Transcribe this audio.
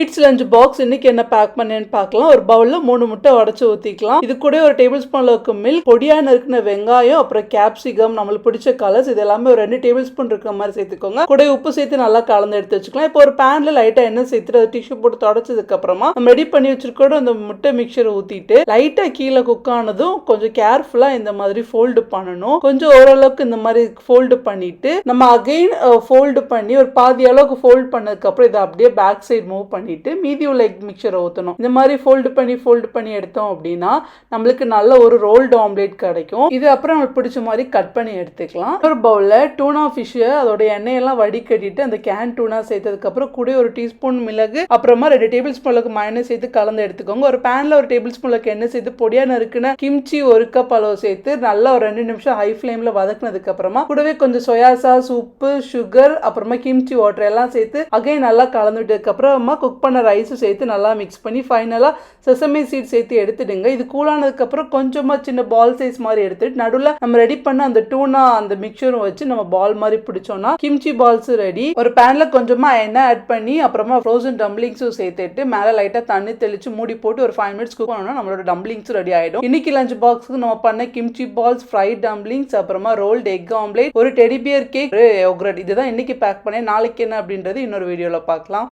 Kids lunch box இன்னைக்கு என்ன back பண்ணேன்னு பார்க்கலாம். ஒரு பவுல்ல 3 முட்டை உடைச்சு ஊத்திக்கலாம். இது கூட ஒரு டேபிள் ஸ்பூன் அளவுக்கு மில்க், பொடியா நறுக்குன வெங்காயம், அப்புறம் கேப்சிகம், நம்மளுக்கு பிடிச்ச கலர்ஸ் இது எல்லாமே ஒரு 2 டேபிள் ஸ்பூன் இருக்கிற மாதிரி சேர்த்துக்கோங்க. கூட உப்பு சேர்த்து நல்லா கலந்து எடுத்து வச்சுக்கலாம். இப்போ ஒரு பேன்ல லைட்டா எண்ணெய் சேர்த்துட்டு அதை டிஷ்யூ போட்டு தொடச்சதுக்கு அப்புறமா நம்ம ரெடி பண்ணி வச்சிருக்கோட அந்த முட்டை மிக்சர் ஊத்திட்டு லைட்டா கீழே குக் ஆனதும் கொஞ்சம் கேர்ஃபுல்லா இந்த மாதிரி ஃபோல்டு பண்ணணும். கொஞ்சம் ஓரளவுக்கு இந்த மாதிரி ஃபோல்டு பண்ணிட்டு நம்ம அகைன் ஃபோல்டு பண்ணி ஒரு பாதி அளவுக்கு ஃபோல்ட் பண்ணதுக்கு அப்புறம் இதை அப்படியே பேக் சைடு மூவ் பண்ணி மீதி உள்ள எக் மிக்சரை ஊற்றணும். இந்த மாதிரி ஃபோல்டு பண்ணி எடுத்தோம் அப்படின்னா நம்மளுக்கு நல்ல ஒரு ரோல்டு ஆம்லேட் கிடைக்கும். இது அப்புறம் நம்மளுக்கு பிடிச்ச மாதிரி கட் பண்ணி எடுத்துக்கலாம். ஒரு பவுல்ல டூனா ஃபிஷ் அதோட எண்ணெயெல்லாம் வடிகட்டிட்டு அந்த கேன் டூனா சேர்த்ததுக்கு அப்புறம் கூட ஒரு டீஸ்பூன் மிளகு, அப்புறமா 2 டேபிள் ஸ்பூன் அளவுக்கு மயோனைஸ் சேர்த்து கலந்து எடுத்துக்கோங்க. ஒரு பேன்ல ஒரு டேபிள் ஸ்பூன் அளவுக்கு எண்ணெய் சேர்த்து பொடியா நறுக்குன கிம்ச்சி 1 கப் அளவு சேர்த்து நல்லா ஒரு 2 நிமிஷம் ஹை ஃபிளேம்ல வதக்குனதுக்கு அப்புறமா கூடவே கொஞ்சம் சோயா சாஸ், உப்பு, சுகர், அப்புறமா கிம்ச்சி வாட்டர் எல்லாம் சேர்த்து அகைன் நல்லா கலந்து விட்டதுக்கு அப்புறமா குக் பண்ண ரைஸும் சேர்த்து நல்லா மிக்ஸ் பண்ணி ஃபைனலாக செசமி சீட் சேர்த்து எடுத்துடுங்க. இது கூலானதுக்கப்புறம் கொஞ்சமாக சின்ன பால் சைஸ் மாதிரி எடுத்துட்டு நடுவில் நம்ம ரெடி பண்ண அந்த டூனா அந்த மிக்சரும் வச்சு நம்ம பால் மாதிரி பிடிச்சோம்னா கிம்ச்சி பால்ஸ் ரெடி. ஒரு பேன்ல கொஞ்சமாக எண்ணெய் ஆட் பண்ணி அப்புறமா ஃப்ரோசன் டம்ப்ளிங்ஸும் சேர்த்துட்டு மேலே லைட்டாக தண்ணி தெளிச்சு மூடி போட்டு ஒரு 5 மினிட்ஸ் குக் பண்ணோம்னா நம்மளோட டம்ப்ளிங்ஸும் ரெடி ஆகிடும். இன்னைக்கு லஞ்ச் பாக்ஸுக்கு நம்ம பண்ண கிம்ச்சி பால்ஸ், ஃப்ரைட் டம்ப்ளிங்ஸ், அப்புறமா ரோல்டு எக் ஆம்லேட், ஒரு டெடி பியர் கேக், யோகர்ட் இதுதான் இன்னைக்கு பேக் பண்ணேன். நாளைக்கு என்ன அப்படின்றது இன்னொரு வீடியோவில் பார்க்கலாம்.